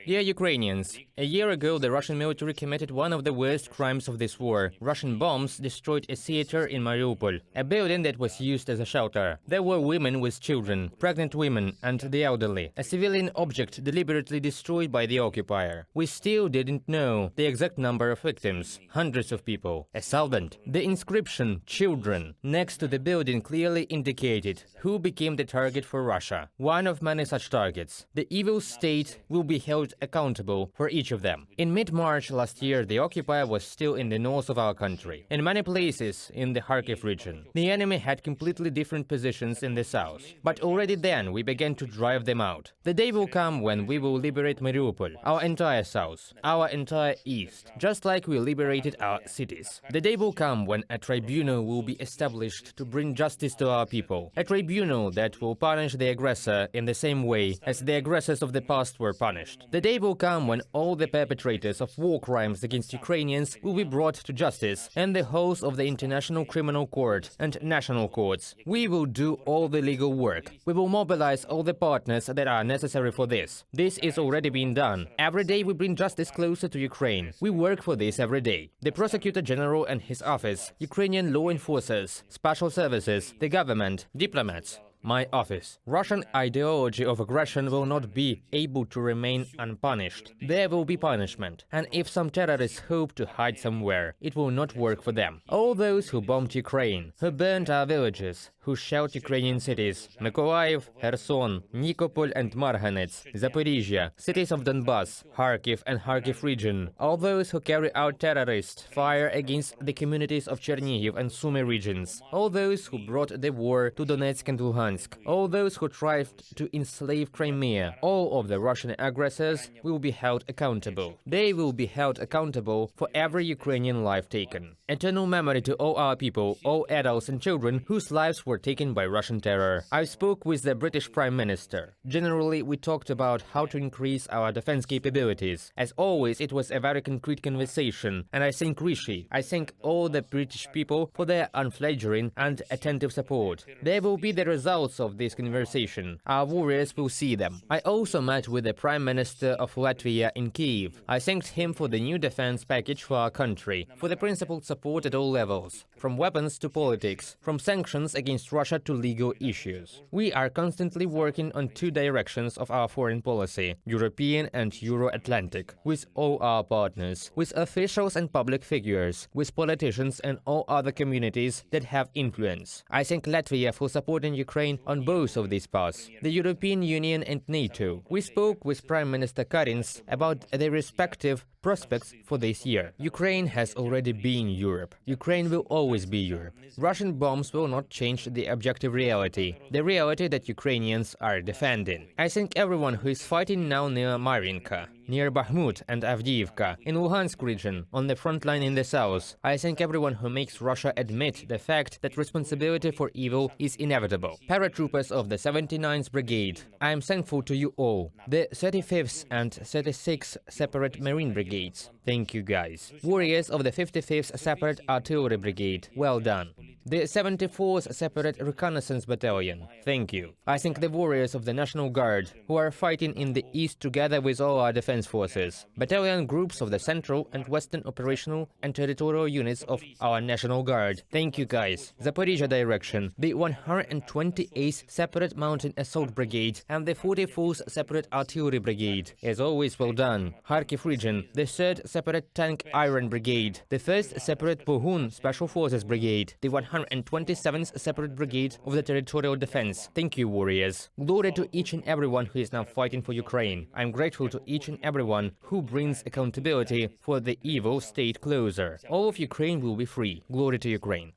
Dear Ukrainians, a year ago the Russian military committed one of the worst crimes of this war. Russian bombs destroyed a theater in Mariupol, a building that was used as a shelter. There were women with children, pregnant women and the elderly, a civilian object deliberately destroyed by the occupier. We still didn't know the exact number of victims, hundreds of people, 1,000. The inscription, children, next to the building clearly indicated who became the target for Russia. One of many such targets. The evil state will be held accountable for each of them. In mid-March last year, the occupier was still in the north of our country. In many places in the Kharkiv region, the enemy had completely different positions in the south. But already then we began to drive them out. The day will come when we will liberate Mariupol, our entire south, our entire east, just like we liberated our cities. The day will come when a tribunal will be established to bring justice to our people. A tribunal that will punish the aggressor in the same way as the aggressors of the past were punished. The day will come when all the perpetrators of war crimes against Ukrainians will be brought to justice in the halls of the International Criminal Court and national courts. We will do all the legal work. We will mobilize all the partners that are necessary for this. This is already being done. Every day we bring justice closer to Ukraine. We work for this every day. The Prosecutor General and his office, Ukrainian law enforcers, special services, the government, diplomats. My office. Russian ideology of aggression will not be able to remain unpunished. There will be punishment. And if some terrorists hope to hide somewhere, it will not work for them. All those who bombed Ukraine, who burned our villages, who shelled Ukrainian cities, Mykolaiv, Kherson, Nikopol and Marhanets, Zaporizhia, cities of Donbass, Kharkiv and Kharkiv region, all those who carry out terrorist fire against the communities of Chernihiv and Sumy regions, all those who brought the war to Donetsk and Luhansk, all those who tried to enslave Crimea, all of the Russian aggressors will be held accountable. They will be held accountable for every Ukrainian life taken. Eternal memory to all our people, all adults and children whose lives were taken by Russian terror. I spoke with the British Prime Minister. Generally, we talked about how to increase our defense capabilities. As always, it was a very concrete conversation, and I thank Rishi. I thank all the British people for their unflagging and attentive support. There will be the results of this conversation. Our warriors will see them. I also met with the Prime Minister of Latvia in Kyiv. I thanked him for the new defense package for our country, for the principled support at all levels, from weapons to politics, from sanctions against Russia to legal issues. We are constantly working on two directions of our foreign policy, European and Euro-Atlantic, with all our partners, with officials and public figures, with politicians and all other communities that have influence. I thank Latvia for supporting Ukraine on both of these paths, the European Union and NATO. We spoke with Prime Minister Karins about their respective prospects for this year. Ukraine has already been Europe. Ukraine will always be Europe. Russian bombs will not change the objective reality, the reality that Ukrainians are defending. I thank everyone who is fighting now near Marinka, near Bakhmut and Avdiivka, in Luhansk region, on the front line in the south. I thank everyone who makes Russia admit the fact that responsibility for evil is inevitable. Paratroopers of the 79th Brigade, I am thankful to you all. The 35th and 36th Separate Marine Brigades, thank you guys. Warriors of the 55th Separate Artillery Brigade, well done. The 74th Separate Reconnaissance Battalion, thank you. I thank the warriors of the National Guard, who are fighting in the east together with all our defense forces. Battalion groups of the Central and Western Operational and Territorial units of our National Guard, thank you guys. Zaporizhia direction, the 128th Separate Mountain Assault Brigade and the 44th Separate Artillery Brigade, as always well done. Kharkiv region, the 3rd Separate Tank Iron Brigade, the 1st Separate Pohun Special Forces Brigade, the 127th Separate Brigade of the Territorial Defense. Thank you, warriors. Glory to each and everyone who is now fighting for Ukraine. I'm grateful to each and everyone who brings accountability for the evil state closer. All of Ukraine will be free. Glory to Ukraine.